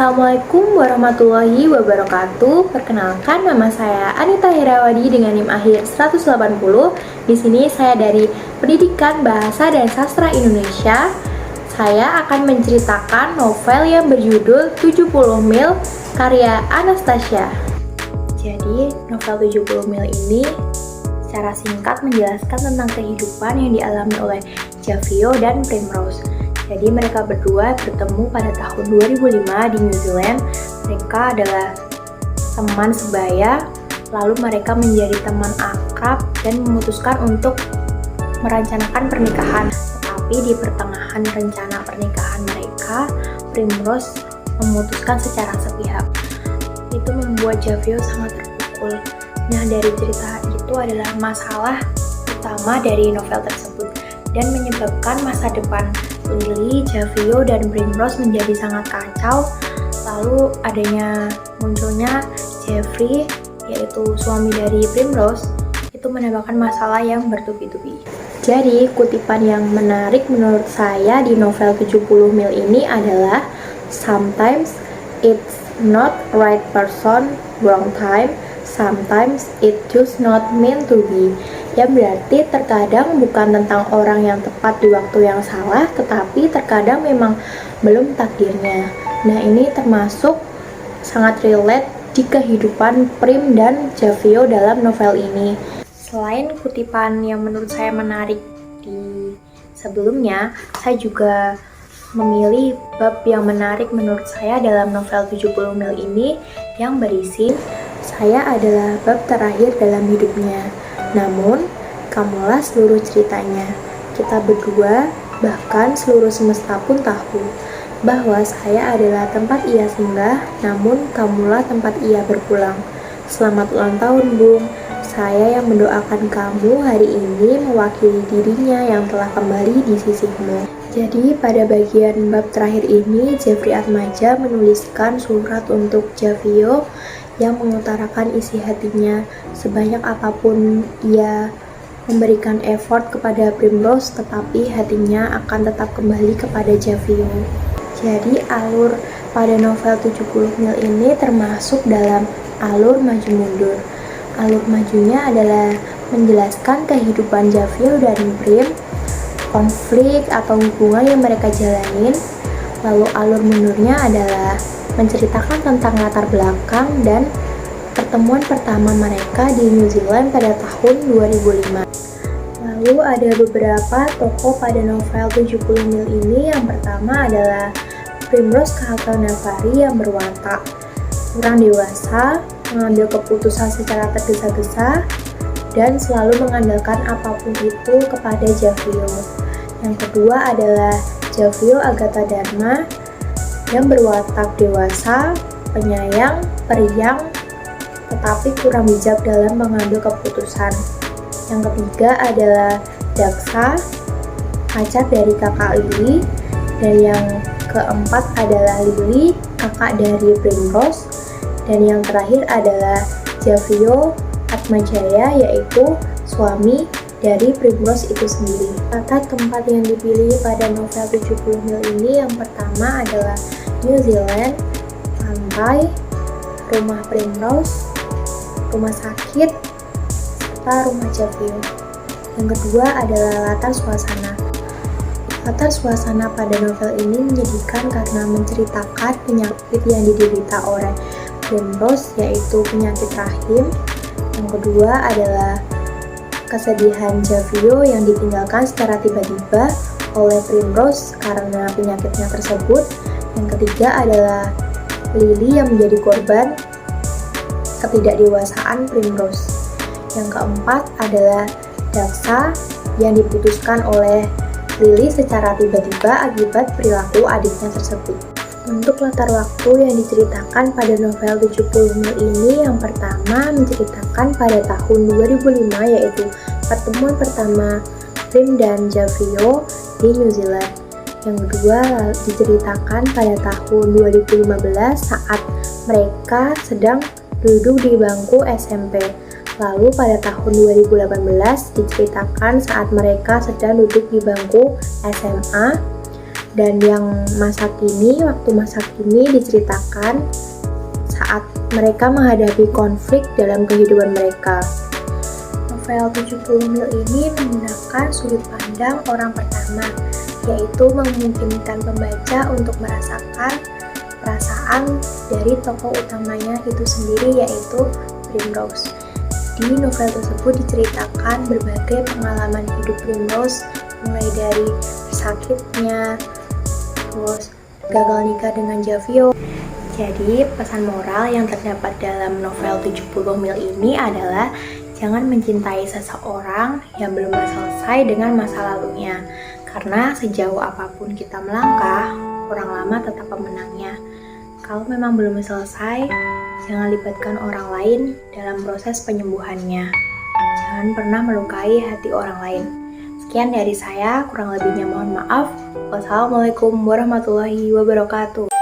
Assalamualaikum warahmatullahi wabarakatuh. Perkenalkan, nama saya Anita Herawadi dengan NIM akhir 180. Di sini saya dari Pendidikan Bahasa dan Sastra Indonesia. Saya akan menceritakan novel yang berjudul 70 Mil karya Anastasia. Jadi, novel 70 Mil ini secara singkat menjelaskan tentang kehidupan yang dialami oleh Javio dan Primrose. Jadi mereka berdua bertemu pada tahun 2005 di New Zealand. Mereka adalah teman sebaya, lalu mereka menjadi teman akrab dan memutuskan untuk merencanakan pernikahan. Tetapi di pertengahan rencana pernikahan mereka, Primrose memutuskan secara sepihak. Itu membuat Javio sangat terpukul. Nah, dari cerita itu adalah masalah utama dari novel tersebut dan menyebabkan masa depan Lily, Javio, dan Primrose menjadi sangat kacau. Lalu munculnya Jeffrey, yaitu suami dari Primrose, itu menambahkan masalah yang bertubi-tubi. Jadi kutipan yang menarik menurut saya di novel 70 Mil ini adalah sometimes it's not right person, wrong time, sometimes it just not meant to be. Yang berarti terkadang bukan tentang orang yang tepat di waktu yang salah, tetapi terkadang memang belum takdirnya. Nah, ini termasuk sangat relate di kehidupan Prim dan Javio dalam novel ini. Selain kutipan yang menurut saya menarik di sebelumnya, saya juga memilih bab yang menarik menurut saya dalam novel 70 Mil ini yang berisi saya adalah bab terakhir dalam hidupnya. Namun, kamulah seluruh ceritanya. Kita berdua, bahkan seluruh semesta pun tahu bahwa saya adalah tempat ia singgah, namun kamulah tempat ia berpulang. Selamat ulang tahun, Bung. Saya yang mendoakan kamu hari ini mewakili dirinya yang telah kembali di sisimu. Jadi, pada bagian bab terakhir ini, Jeffrey Atmaja menuliskan surat untuk Javio yang mengutarakan isi hatinya. Sebanyak apapun ia memberikan effort kepada Primrose, tetapi hatinya akan tetap kembali kepada Javio. Jadi alur pada novel 70 Mil ini termasuk dalam alur maju mundur. Alur majunya adalah menjelaskan kehidupan Javio dan Prim, konflik atau hubungan yang mereka jalanin. Lalu alur mundurnya adalah menceritakan tentang latar belakang dan pertemuan pertama mereka di New Zealand pada tahun 2005. Lalu ada beberapa tokoh pada novel 70 Mil ini. Yang pertama adalah Primrose Kahakanafari yang berwatak kurang dewasa, mengambil keputusan secara tergesa-gesa, dan selalu mengandalkan apapun itu kepada Javio. Yang kedua adalah Javio Agatha Dharma yang berwatak dewasa, penyayang, periang, tetapi kurang bijak dalam mengambil keputusan. Yang ketiga adalah Daksa, pacar dari kakak Lily. Dan yang keempat adalah Lily, kakak dari Primrose. Dan yang terakhir adalah Javio Atmajaya, yaitu suami dari Primrose itu sendiri. Kata tempat yang dipilih pada novel 70 Mil ini yang pertama adalah New Zealand, pantai, rumah Primrose, rumah sakit, serta rumah Javio. Yang kedua adalah latar suasana. Latar suasana pada novel ini menyedihkan karena menceritakan penyakit yang diderita oleh Primrose, yaitu penyakit rahim. Yang kedua adalah kesedihan Javio yang ditinggalkan secara tiba-tiba oleh Primrose karena penyakitnya tersebut. Yang ketiga adalah Lily yang menjadi korban ketidakdewasaan Primrose. Yang keempat adalah Daksa yang diputuskan oleh Lily secara tiba-tiba akibat perilaku adiknya tersebut. Untuk latar waktu yang diceritakan pada novel 70 Mil ini, yang pertama menceritakan pada tahun 2005, yaitu pertemuan pertama Prim dan Javio. di New Zealand. Yang kedua diceritakan pada tahun 2015 saat mereka sedang duduk di bangku SMP. Lalu pada tahun 2018 diceritakan saat mereka sedang duduk di bangku SMA. Dan yang waktu masa kini diceritakan saat mereka menghadapi konflik dalam kehidupan mereka. Novel 70 Mil ini menggunakan sudut pandang orang pertama, yaitu memungkinkan pembaca untuk merasakan perasaan dari tokoh utamanya itu sendiri, yaitu Primrose. Di novel tersebut diceritakan berbagai pengalaman hidup Primrose, mulai dari sakitnya, terus gagal nikah dengan Javio. Jadi pesan moral yang terdapat dalam novel 70 Mil ini adalah jangan mencintai seseorang yang belum selesai dengan masa lalunya. Karena sejauh apapun kita melangkah, orang lama tetap pemenangnya. Kalau memang belum selesai, jangan libatkan orang lain dalam proses penyembuhannya. Jangan pernah melukai hati orang lain. Sekian dari saya, kurang lebihnya mohon maaf. Wassalamualaikum warahmatullahi wabarakatuh.